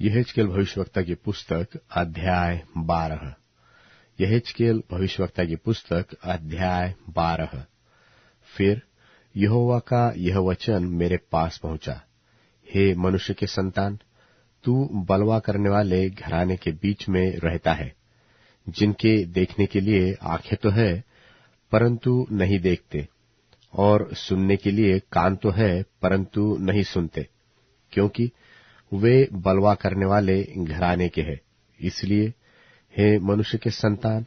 यहेजकेल भविष्यवक्ता की पुस्तक अध्याय 12। यहेजकेल भविष्यवक्ता की पुस्तक अध्याय 12। फिर यहोवा का यह वचन मेरे पास पहुंचा, हे मनुष्य के संतान, तू बलवा करने वाले घराने के बीच में रहता है, जिनके देखने के लिए आंखें तो है परंतु नहीं देखते, और सुनने के लिए कान तो है परंतु नहीं सुनते, क्योंकि वे बलवा करने वाले घराने के हैं। इसलिए हे मनुष्य के संतान,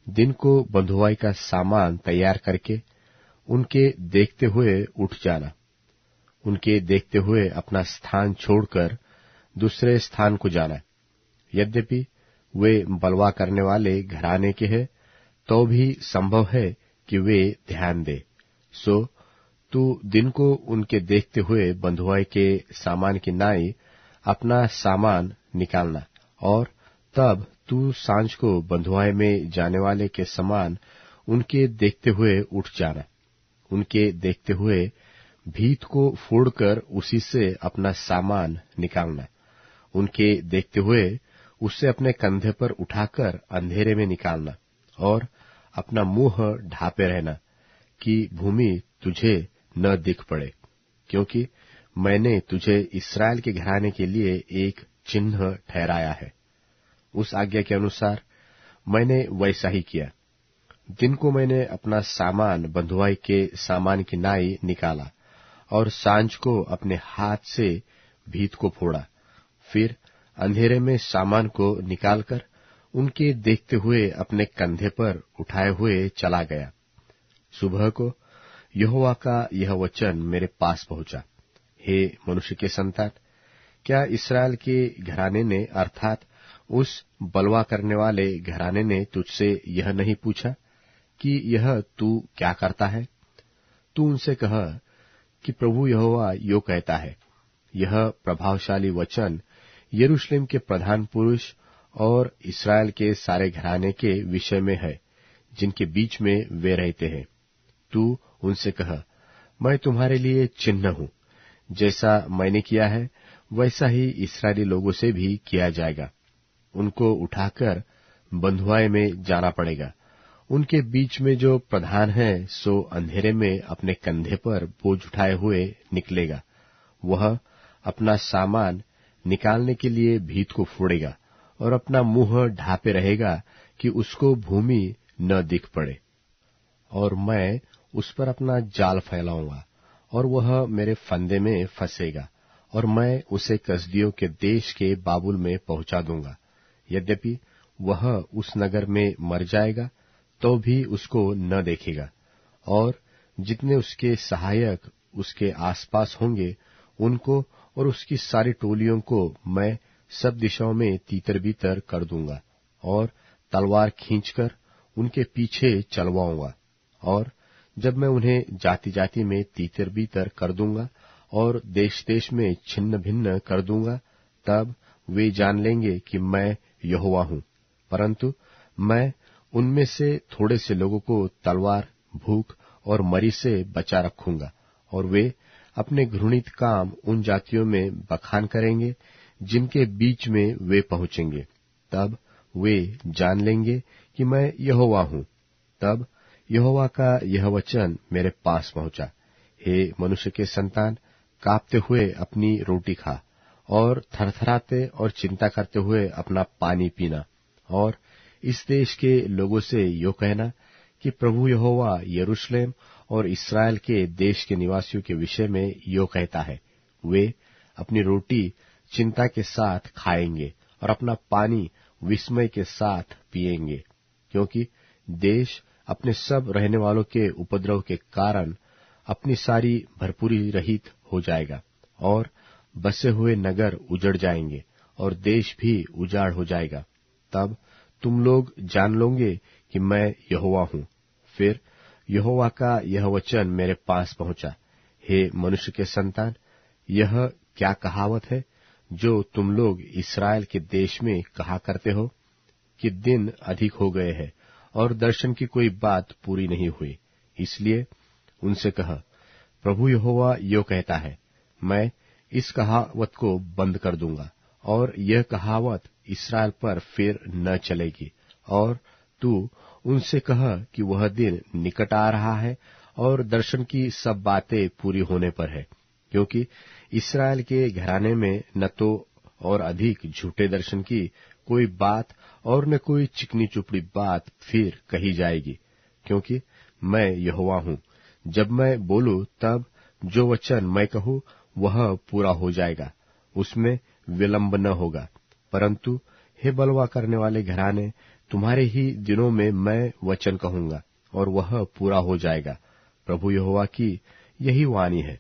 दिन को बंधुआई का सामान तैयार करके उनके देखते हुए उठ जाना। उनके देखते हुए अपना स्थान छोड़कर दूसरे स्थान को जाना। यद्यपि वे बलवा करने वाले घराने के हैं, तो भी संभव है कि वे ध्यान दे। सो तू दिन को उनके देखते हुए बंधुआई के सामान की नाई अपना सामान निकालना, और तब तू सांझ को बंधुआई में जाने वाले के समान उनके देखते हुए उठ जाना। उनके देखते हुए भीत को फोड़कर उसी से अपना सामान निकालना। उनके देखते हुए उसे अपने कंधे पर उठाकर अंधेरे में निकालना, और अपना मुंह ढांपे रहना कि भूमि तुझे न दिख पड़े, क्योंकि मैंने तुझे इस्राएल के घराने के लिए एक चिन्ह ठहराया है। उस आज्ञा के अनुसार मैंने वैसा ही किया। दिन को मैंने अपना सामान बंधुआई के सामान की नाई निकाला, और सांझ को अपने हाथ से भीत को फोड़ा। फिर अंधेरे में सामान को निकालकर उनके देखते हुए अपने कंधे पर उठाए हुए चला गया। सुबह को यहोवा का यह वचन मेरे पास पहुंचा, हे मनुष्य के संतान, क्या इस्राएल के घराने ने अर्थात उस बलवा करने वाले घराने ने तुझसे यह नहीं पूछा कि यह तू क्या करता है? तू उनसे कह कि प्रभु यहोवा यो कहता है, यह प्रभावशाली वचन यरूशलेम के प्रधान पुरुष और इस्राएल के सारे घराने के विषय में है, जिनके बीच में वे रहते हैं। तू उनसे कह, मैं तुम्हारे लिए चिन्ह हूं। जैसा मैंने किया है वैसा ही इस्राएली लोगों से भी किया जाएगा। उनको उठाकर बंधुआई में जाना पड़ेगा। उनके बीच में जो प्रधान है सो अंधेरे में अपने कंधे पर बोझ उठाए हुए निकलेगा। वह अपना सामान निकालने के लिए भीत को फोड़ेगा और अपना मुंह ढांपे रहेगा कि उसको भूमि न दिख पड़े। और मैं उस पर अपना जाल फैलाऊंगा, और वह मेरे फंदे में फंसेगा, और मैं उसे कसदियों के देश के बाबुल में पहुंचा दूंगा। यद्यपि वह उस नगर में मर जाएगा तो भी उसको न देखेगा, और जितने उसके सहायक उसके आसपास होंगे उनको और उसकी सारी टोलियों को मैं सब दिशाओं में तीतर बीतर कर दूंगा, और तलवार खींचकर उनके पीछे चलवाऊंगा। और जब मैं उन्हें जाति जाति में तीतर बीतर कर दूंगा और देश देश में छिन्न भिन्न कर दूंगा, तब वे जान लेंगे कि मैं यहोवा हूं। परंतु मैं उनमें से थोड़े से लोगों को तलवार, भूख और मरी से बचा रखूंगा, और वे अपने घृणित काम उन जातियों में बखान करेंगे जिनके बीच में वे पहुंचेंगे। तब वे जान लेंगे कि मैं यहोवा हूं। तब यहोवा का यह वचन मेरे पास पहुंचा, हे मनुष्य के संतान, कांपते हुए अपनी रोटी खा, और थरथराते और चिंता करते हुए अपना पानी पीना, और इस देश के लोगों से यो कहना कि प्रभु यहोवा यरूशलेम और इस्राएल के देश के निवासियों के विषय में यो कहता है, वे अपनी रोटी चिंता के साथ खाएंगे और अपना पानी विस्मय के साथ पिएंगे, क्योंकि देश अपने सब रहने वालों के उपद्रव के कारण अपनी सारी भरपूरी रहित हो जाएगा, और बसे हुए नगर उजड़ जाएंगे, और देश भी उजाड़ हो जाएगा। तब तुम लोग जान लोगे कि मैं यहोवा हूं। फिर यहोवा का यह वचन मेरे पास पहुंचा, हे मनुष्य के संतान, यह क्या कहावत है जो तुम लोग इस्राएल के देश में कहा करते हो कि दिन अधिक हो गए हैं और दर्शन की कोई बात पूरी नहीं हुई? इसलिए उनसे कह, प्रभु यहोवा यो कहता है, मैं इस कहावत को बंद कर दूंगा और यह कहावत इस्राएल पर फिर न चलेगी। और तू उनसे कह कि वह दिन निकट आ रहा है और दर्शन की सब बातें पूरी होने पर है, क्योंकि इस्राएल के घराने में न तो और अधिक झूठे दर्शन की कोई बात और न कोई चिकनी चुपड़ी बात फिर कही जाएगी। क्योंकि मैं यहोवा हूँ, जब मैं बोलूं तब जो वचन मैं कहूँ वह पूरा हो जाएगा, उसमें विलंब न होगा। परंतु हे बलवा करने वाले घराने, तुम्हारे ही दिनों में मैं वचन कहूंगा और वह पूरा हो जाएगा। प्रभु यहोवा की यही वाणी है।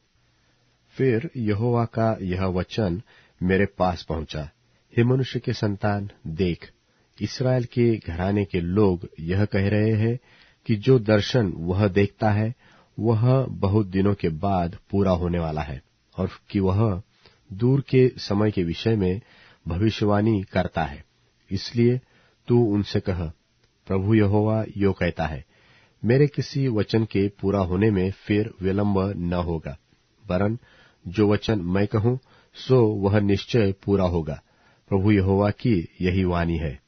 फिर यहोवा का यह वचन मेरे पास पहुंचा, हे मनुष्य के संतान, देख, इस्राएल के घराने के लोग यह कह रहे हैं कि जो दर्शन वह देखता है वह बहुत दिनों के बाद पूरा होने वाला है, और कि वह दूर के समय के विषय में भविष्यवाणी करता है। इसलिए तू उनसे कह, प्रभु यहोवा यो कहता है, मेरे किसी वचन के पूरा होने में फिर विलंब न होगा, वरन जो वचन मैं कहूं सो वह निश्चय पूरा होगा। प्रभु यहोवा की यही वाणी है।